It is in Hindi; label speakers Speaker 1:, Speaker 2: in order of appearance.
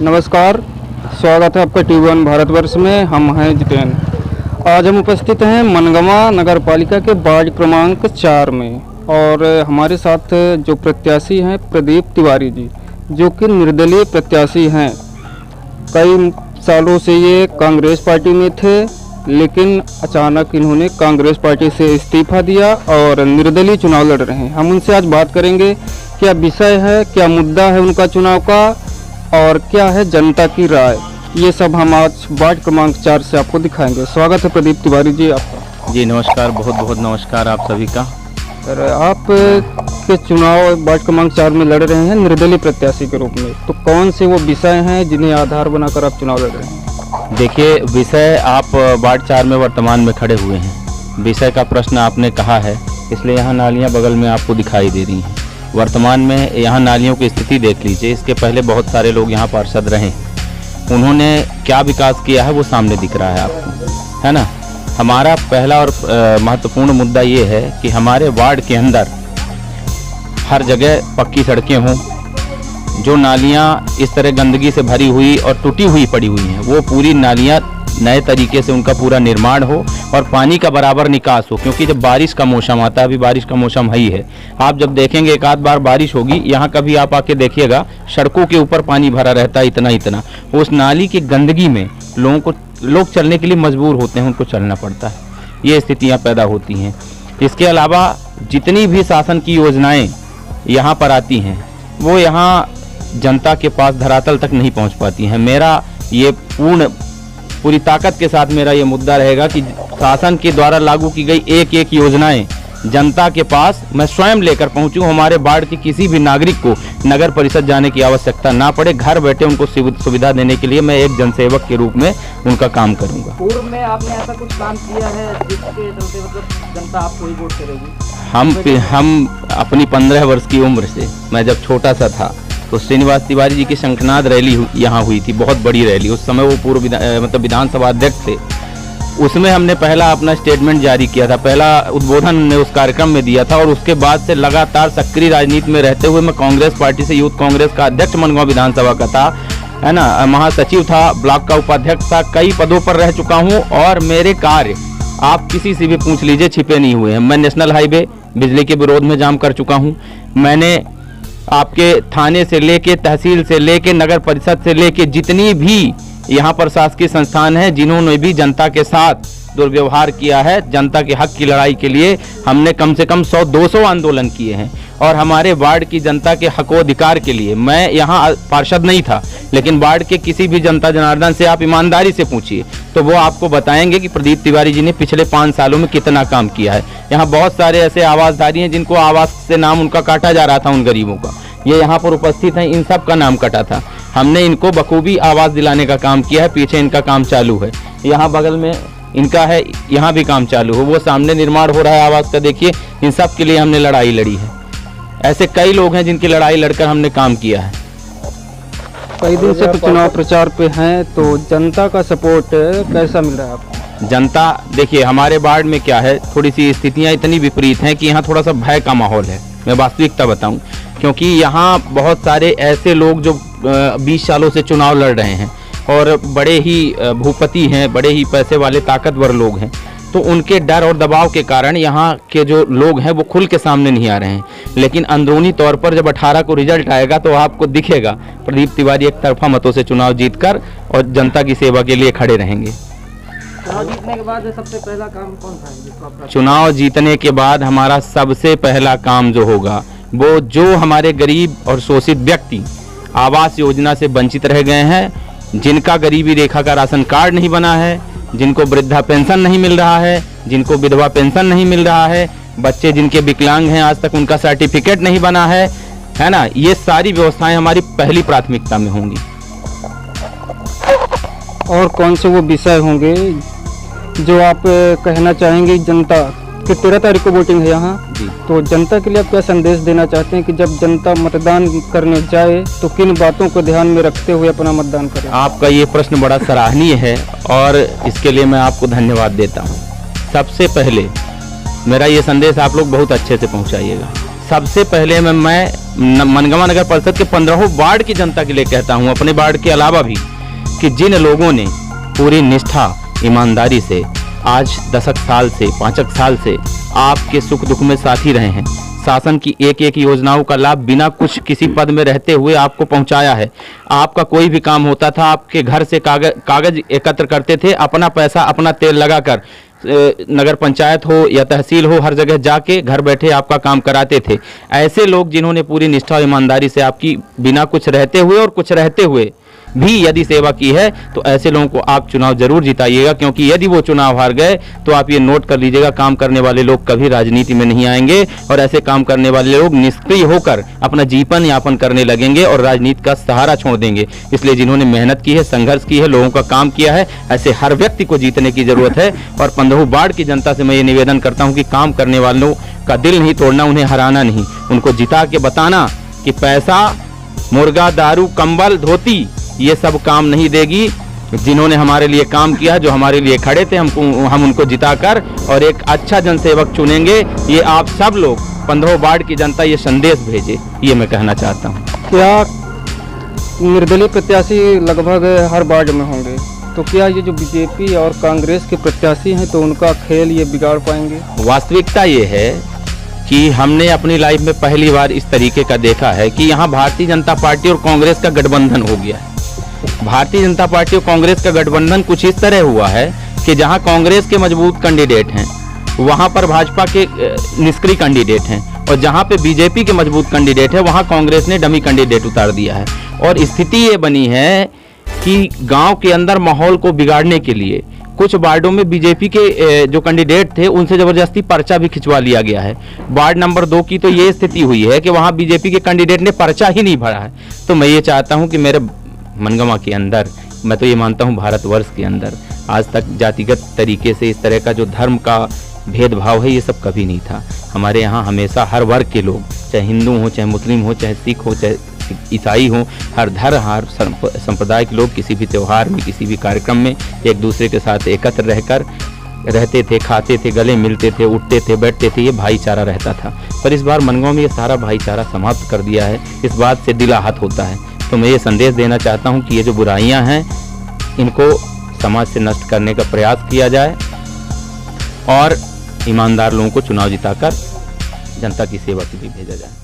Speaker 1: नमस्कार, स्वागत है आपका टी1 भारतवर्ष में। हम हैं जितेंद्र। आज हम उपस्थित हैं मनगवा नगर पालिका के वार्ड क्रमांक 4 में और हमारे साथ जो प्रत्याशी हैं प्रदीप तिवारी जी, जो कि निर्दलीय प्रत्याशी हैं। कई सालों से ये कांग्रेस पार्टी में थे, लेकिन अचानक इन्होंने कांग्रेस पार्टी से इस्तीफा दिया और निर्दलीय चुनाव लड़ रहे हैं। हम उनसे आज बात करेंगे, क्या विषय है, क्या मुद्दा है उनका चुनाव का और क्या है जनता की राय। ये सब हम आज वार्ड क्रमांक 4 से आपको दिखाएंगे। स्वागत है प्रदीप तिवारी जी आपका।
Speaker 2: जी नमस्कार, बहुत बहुत नमस्कार आप सभी का।
Speaker 1: सर, आप के चुनाव वार्ड क्रमांक 4 में लड़ रहे हैं निर्दलीय प्रत्याशी के रूप में, तो कौन से वो विषय हैं जिन्हें आधार बनाकर आप चुनाव लड़ रहे हैं?
Speaker 2: देखिए, विषय आप वार्ड 4 में वर्तमान में खड़े हुए हैं। विषय का प्रश्न आपने कहा है, इसलिए यहाँ नालियाँ बगल में आपको दिखाई दे रही हैं। वर्तमान में यहाँ नालियों की स्थिति देख लीजिए। इसके पहले बहुत सारे लोग यहाँ पार्षद रहे, उन्होंने क्या विकास किया है वो सामने दिख रहा है आपको, है ना। हमारा पहला और महत्वपूर्ण मुद्दा ये है कि हमारे वार्ड के अंदर हर जगह पक्की सड़कें हों। जो नालियाँ इस तरह गंदगी से भरी हुई और टूटी हुई पड़ी हुई हैं, वो पूरी नालियाँ नए तरीके से उनका पूरा निर्माण हो और पानी का बराबर निकास हो। क्योंकि जब बारिश का मौसम आता है, अभी बारिश का मौसम है ही है, आप जब देखेंगे एक आध बार बारिश होगी, यहाँ कभी आप आके देखिएगा सड़कों के ऊपर पानी भरा रहता है, इतना इतना। उस नाली की गंदगी में लोग चलने के लिए मजबूर होते हैं, उनको चलना पड़ता है। ये स्थितियाँ पैदा होती हैं। इसके अलावा जितनी भी शासन की योजनाएँ यहाँ पर आती हैं, वो यहाँ जनता के पास धरातल तक नहीं पहुँच पाती हैं। मेरा ये पूरी ताकत के साथ मेरा ये मुद्दा रहेगा कि शासन के द्वारा लागू की गई एक एक योजनाएं जनता के पास मैं स्वयं लेकर पहुंचूं। हमारे वार्ड के किसी भी नागरिक को नगर परिषद जाने की आवश्यकता ना पड़े, घर बैठे उनको सुविधा देने के लिए मैं एक जनसेवक के रूप में उनका काम करूंगा।
Speaker 3: पूर्व में आपने ऐसा कुछ काम किया है जिसके चलते मतलब जनता आपको ही वोट करेगी?
Speaker 2: हम अपनी 15 वर्ष की उम्र से, मैं जब छोटा सा था तो श्रीनिवास तिवारी जी की शंखनाद रैली यहाँ हुई थी, बहुत बड़ी रैली। उस समय वो पूर्व विधानसभा अध्यक्ष थे। उसमें हमने पहला अपना स्टेटमेंट जारी किया था, पहला उद्बोधन हमने उस कार्यक्रम में दिया था। और उसके बाद से लगातार सक्रिय राजनीति में रहते हुए मैं कांग्रेस पार्टी से यूथ कांग्रेस का अध्यक्ष मनगवा विधानसभा का था, है ना, महासचिव था, ब्लॉक का उपाध्यक्ष था, कई पदों पर रह चुका हूँ। और मेरे कार्य आप किसी से भी पूछ लीजिए, छिपे नहीं हुए हैं। मैं नेशनल हाईवे बिजली के विरोध में जाम कर चुका हूँ। मैंने आपके थाने से लेके, तहसील से लेके, नगर परिषद से लेके जितनी भी यहाँ पर शासकीय संस्थान है, जिन्होंने भी जनता के साथ दुर्व्यवहार किया है, जनता के हक की लड़ाई के लिए हमने कम से कम 100-200 आंदोलन किए हैं। और हमारे वार्ड की जनता के हकोधिकार के लिए, मैं यहाँ पार्षद नहीं था, लेकिन वार्ड के किसी भी जनता जनार्दन से आप ईमानदारी से पूछिए तो वो आपको बताएंगे कि प्रदीप तिवारी जी ने पिछले 5 सालों में कितना काम किया है। यहाँ बहुत सारे ऐसे आवासधारी हैं जिनको आवास से नाम उनका काटा जा रहा था, उन गरीबों का। ये यहाँ पर उपस्थित हैं, इन सब का नाम कटा था। हमने इनको बखूबी आवास दिलाने का काम किया है। पीछे इनका काम चालू है, यहाँ बगल में इनका है, यहाँ भी काम चालू है। वो सामने निर्माण हो रहा है आवास का, देखिए। इन सब के लिए हमने लड़ाई लड़ी है। ऐसे कई लोग हैं जिनकी लड़ाई लड़कर हमने काम किया है।
Speaker 1: कई दिन से चुनाव प्रचार पे हैं, तो जनता का सपोर्ट कैसा मिल रहा है आपको?
Speaker 2: जनता, देखिए हमारे वार्ड में क्या है, थोड़ी सी स्थितियाँ इतनी विपरीत हैं कि यहाँ थोड़ा सा भय का माहौल है। मैं वास्तविकता बताऊं, क्योंकि यहाँ बहुत सारे ऐसे लोग जो 20 सालों से चुनाव लड़ रहे हैं और बड़े ही भूपति हैं, बड़े ही पैसे वाले ताकतवर लोग हैं, तो उनके डर और दबाव के कारण यहाँ के जो लोग हैं वो खुल के सामने नहीं आ रहे हैं। लेकिन अंदरूनी तौर पर जब 18 को रिजल्ट आएगा तो आपको दिखेगा प्रदीप तिवारी एक तरफा मतों से चुनाव जीतकर और जनता की सेवा के लिए खड़े रहेंगे।
Speaker 3: चुनाव जीतने के बाद सबसे पहला काम कौन था?
Speaker 2: चुनाव जीतने के बाद हमारा सबसे पहला काम जो होगा, वो जो हमारे गरीब और शोषित व्यक्ति आवास योजना से वंचित रह गए हैं, जिनका गरीबी रेखा का राशन कार्ड नहीं बना है, जिनको वृद्धा पेंशन नहीं मिल रहा है, जिनको विधवा पेंशन नहीं मिल रहा है, बच्चे जिनके विकलांग हैं आज तक उनका सर्टिफिकेट नहीं बना है ना, ये सारी व्यवस्थाएं हमारी पहली प्राथमिकता में होंगी।
Speaker 1: और कौन से वो विषय होंगे जो आप कहना चाहेंगे जनता कि 13 तारीख को वोटिंग है यहाँ जी, तो जनता के लिए आप क्या संदेश देना चाहते हैं कि जब जनता मतदान करने जाए तो किन बातों को ध्यान में रखते हुए अपना मतदान करें?
Speaker 2: आपका ये प्रश्न बड़ा सराहनीय है और इसके लिए मैं आपको धन्यवाद देता हूँ। सबसे पहले मेरा ये संदेश आप लोग बहुत अच्छे से पहुँचाइएगा। सबसे पहले मैं मनगवा नगर परिषद के 15 वार्ड की जनता के लिए कहता हूँ, अपने वार्ड के अलावा भी, कि जिन लोगों ने पूरी निष्ठा ईमानदारी से आज 10 साल से 5 साल से आपके सुख दुख में साथी रहे हैं, शासन की एक एक योजनाओं का लाभ बिना कुछ किसी पद में रहते हुए आपको पहुंचाया है। आपका कोई भी काम होता था, आपके घर से कागज एकत्र करते थे, अपना पैसा अपना तेल लगाकर नगर पंचायत हो या तहसील हो, हर जगह जाके घर बैठे आपका काम कराते थे। ऐसे लोग जिन्होंने पूरी निष्ठा और ईमानदारी से आपकी बिना कुछ रहते हुए और कुछ रहते हुए भी यदि सेवा की है, तो ऐसे लोगों को आप चुनाव जरूर जिताइएगा, क्योंकि यदि वो चुनाव हार गए तो आप ये नोट कर लीजिएगा, काम करने वाले लोग कभी राजनीति में नहीं आएंगे और ऐसे काम करने वाले लोग निष्क्रिय होकर अपना जीवन यापन करने लगेंगे और राजनीति का सहारा छोड़ देंगे। इसलिए जिन्होंने मेहनत की है, संघर्ष की है, लोगों का काम किया है, ऐसे हर व्यक्ति को जीतने की जरूरत है। और 15 वार्ड की जनता से मैं ये निवेदन करता हूँ कि काम करने वालों का दिल नहीं तोड़ना, उन्हें हराना नहीं, उनको जिता के बताना कि पैसा, मुर्गा, दारू, कंबल, धोती ये सब काम नहीं देगी। जिन्होंने हमारे लिए काम किया, जो हमारे लिए खड़े थे, हम उनको जिताकर और एक अच्छा जनसेवक चुनेंगे। ये आप सब लोग 15 वार्ड की जनता ये संदेश भेजे, ये मैं कहना चाहता हूँ।
Speaker 1: क्या निर्दलीय प्रत्याशी लगभग हर वार्ड में होंगे, तो क्या ये जो बीजेपी और कांग्रेस के प्रत्याशी हैं तो उनका खेल ये बिगाड़ पाएंगे?
Speaker 2: वास्तविकता ये है कि हमने अपनी लाइफ में पहली बार इस तरीके का देखा है कि यहाँ भारतीय जनता पार्टी और कांग्रेस का गठबंधन हो गया है। भारतीय जनता पार्टी और कांग्रेस का गठबंधन कुछ इस तरह हुआ है कि जहां कांग्रेस के मजबूत कैंडिडेट हैं वहां पर भाजपा के निष्क्रिय कैंडिडेट हैं, और जहां पे बीजेपी के मजबूत कैंडिडेट है वहां कांग्रेस ने डमी कैंडिडेट उतार दिया है। और स्थिति ये बनी है कि गांव के अंदर माहौल को बिगाड़ने के लिए कुछ वार्डों में बीजेपी के जो कैंडिडेट थे उनसे जबरदस्ती पर्चा भी खिंचवा लिया गया है। वार्ड नंबर 2 की तो ये स्थिति हुई है कि वहां बीजेपी के कैंडिडेट ने पर्चा ही नहीं भरा है। तो मैं ये चाहता हूं कि मेरे मनगवा के अंदर, मैं तो ये मानता हूँ भारतवर्ष के अंदर आज तक जातिगत तरीके से इस तरह का जो धर्म का भेदभाव है ये सब कभी नहीं था। हमारे यहाँ हमेशा हर वर्ग के लोग, चाहे हिंदू हो, चाहे मुस्लिम हो, चाहे सिख हो, चाहे ईसाई हो, हर धर्म, हर संप्रदाय के लोग किसी भी त्यौहार में, किसी भी कार्यक्रम में एक दूसरे के साथ एकत्र रहकर रहते थे, खाते थे, गले मिलते थे, उठते थे, बैठते थे, ये भाईचारा रहता था। पर इस बार मनगवा में ये सारा भाईचारा समाप्त कर दिया है। इस बात से दिल आहत होता है। तो मैं ये संदेश देना चाहता हूँ कि ये जो बुराइयां हैं इनको समाज से नष्ट करने का प्रयास किया जाए और ईमानदार लोगों को चुनाव जिताकर जनता की सेवा के लिए भेजा जाए।